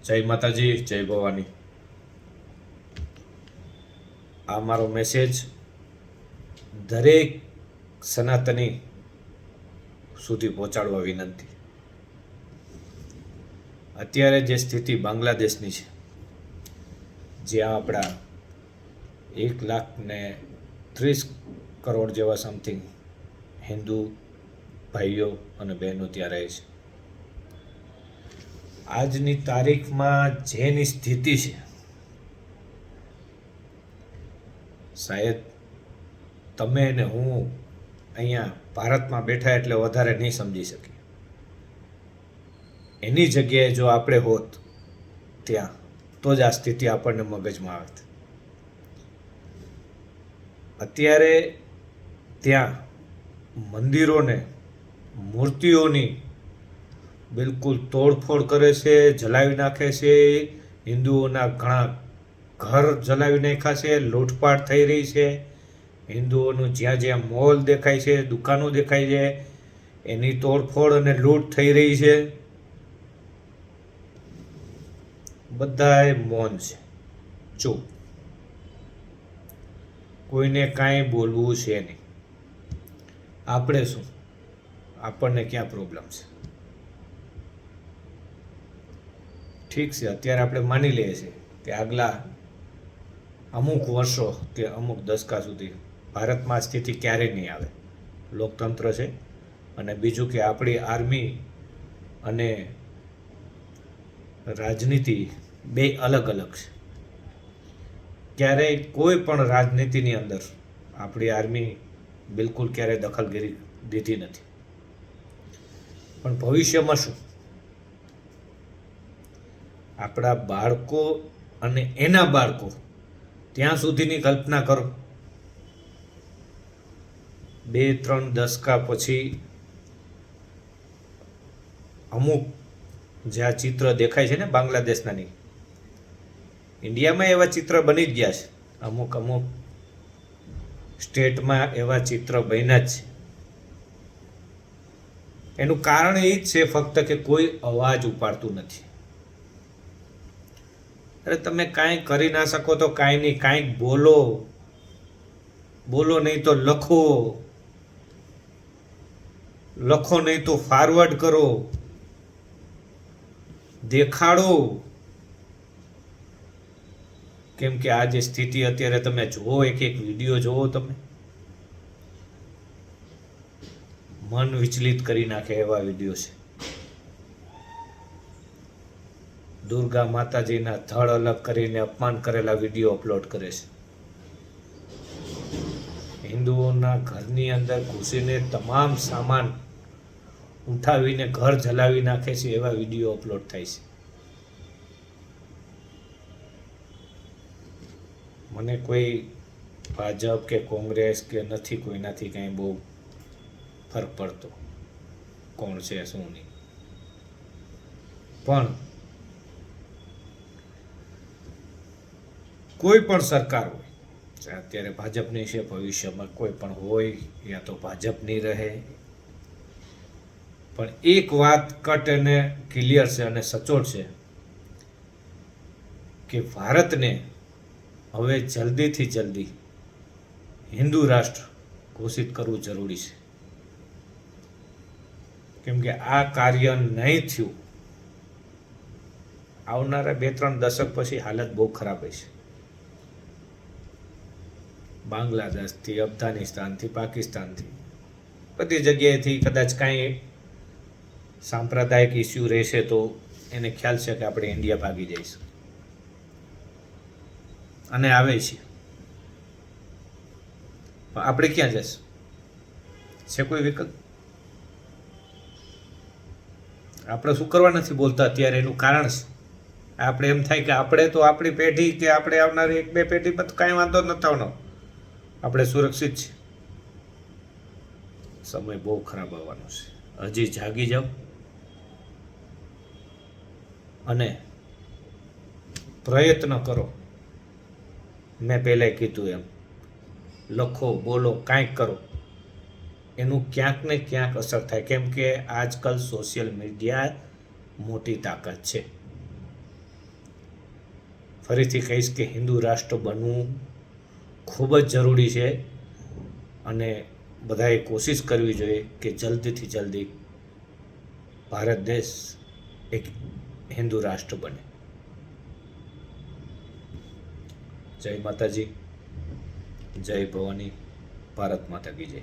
જય માતાજી, જય ભવાની. આ મારો મેસેજ દરેક સનાતની સુધી પહોંચાડવા વિનંતી. અત્યારે જે સ્થિતિ બાંગ્લાદેશની છે, જ્યાં આપણા 1,30,00,000 જેવા સમથિંગ હિન્દુ ભાઈઓ અને બહેનો ત્યાં રહે છે. આજની તારીખમાં જેની સ્થિતિ છે, શાયદ તમે ને હું અહીંયા ભારતમાં બેઠા એટલે વધારે નહીં સમજી શકીએ. એની જગ્યાએ જો આપણે હોત ત્યાં, તો જ આ સ્થિતિ આપણને મગજમાં આવે. અત્યારે ત્યાં મંદિરોને, મૂર્તિઓની બિલકુલ તોડફોડ કરે છે, જલાવી નાખે છે. હિન્દુઓના ઘણા ઘર જલાવી નાખ્યા છે, લૂંટપાટ થઈ રહી છે. હિન્દુઓનું જ્યાં જ્યાં મોલ દેખાય છે, દુકાનો દેખાય છે, એની તોડફોડ અને લૂંટ થઈ રહી છે. બધાએ મૌન છે, ચૂપ. કોઈને કાંઈ બોલવું છે નહીં. આપણે શું, આપણને ક્યાં પ્રોબ્લેમ છે? ઠીક છે, અત્યારે આપણે માની લઈએ છીએ કે આગલા અમુક વર્ષો કે અમુક દશકા સુધી ભારતમાં સ્થિતિ ક્યારેય નહીં આવે. લોકતંત્ર છે, અને બીજું કે આપણી આર્મી અને રાજનીતિ બે અલગ અલગ છે. ક્યારેય કોઈ પણ રાજનીતિની અંદર આપણી આર્મી બિલકુલ ક્યારેય દખલગીરી દીધી નથી. પણ ભવિષ્યમાં શું? આપણા બાળકો અને એના બાળકો ત્યાં સુધીની કલ્પના કરો. 2-3 દશકા પછી અમુક જે આ ચિત્ર દેખાય છે ને બાંગ્લાદેશના નહીં, ઇન્ડિયામાં એવા ચિત્ર બની જ ગયા છે. અમુક અમુક સ્ટેટમાં એવા ચિત્ર બન્યા જ છે. એનું કારણ એ જ છે ફક્ત કે કોઈ અવાજ ઉપાડતું નથી. અરે તમે કાંઈ કરી ના શકો તો કાંઈ નહીં, કાંઈક બોલો. બોલો નહીં તો લખો. લખો નહીં તો ફારવર્ડ કરો, દેખાડો. કેમ કે આ જે સ્થિતિ અત્યારે તમે જુઓ, એક એક વિડીયો જુઓ, તમે મન વિચલિત કરી નાખે એવા વિડીયો છે. દુર્ગા માતાજીના ધડ અલગ કરીને અપમાન કરેલા વિડીયો અપલોડ કરે છે. હિન્દુઓના ઘરની અંદર ઘૂસીને તમામ સામાન ઉઠાવીને ઘર જલાવી નાખે છે એવા વિડીયો અપલોડ થાય છે. મને કોઈ ભાજપ કે કોંગ્રેસ કે નથી, કોઈનાથી કાંઈ બહુ ફરક પડતો, કોણ છે શું નહીં. પણ કોઈ પણ સરકાર હોય, અત્યારે ભાજપની છે, ભવિષ્યમાં કોઈ પણ હોય, યા તો ભાજપની રહે, પણ એક વાત કટ અને ક્લિયર છે અને સચોટ છે કે ભારતને હવે જલ્દીથી જલ્દી હિન્દુ રાષ્ટ્ર ઘોષિત કરવું જરૂરી છે. કેમ કે આ કાર્ય નહીં થયું, આવનારા 2-3 દશક પછી હાલત બહુ ખરાબ હશે. બાંગ્લાદેશથી, અફઘાનિસ્તાનથી, પાકિસ્તાનથી, બધી જગ્યાએથી કદાચ કાંઈ સાંપ્રદાયિક ઇસ્યુ રહેશે તો એને ખ્યાલ છે કે આપણે ઇન્ડિયા ભાગી જઈશું, અને આવે છે. પણ આપણે ક્યાં જઈશું? છે કોઈ વિકલ્પ? આપણે શું કરવા નથી બોલતા અત્યારે? એનું કારણ છે આપણે એમ થાય કે આપણે તો આપણી પેઢી કે આપણે આવનારી 1-2 પેઢી પર કાંઈ વાંધો નથી આવવાનો, આપણે સુરક્ષિત છીએ. સમય બહુ ખરાબ આવવાનો છે. હજી જાગી જાઓ અને પ્રયત્ન કરો. મેં પહેલાં કીધું એમ, લખો, બોલો, કાંઈક કરો. એનું ક્યાંક ને ક્યાંક અસર થાય. કેમ કે આજકાલ સોશિયલ મીડિયા મોટી તાકાત છે. ફરીથી કહીશ કે હિન્દુ રાષ્ટ્ર બનવું ખૂબ જ જરૂરી છે અને બધાએ કોશિશ કરવી જોઈએ કે જલ્દીથી જલ્દી ભારત દેશ એક હિન્દુ રાષ્ટ્ર બને. જય માતાજી, જય ભવાની, ભારત માતા કી જય.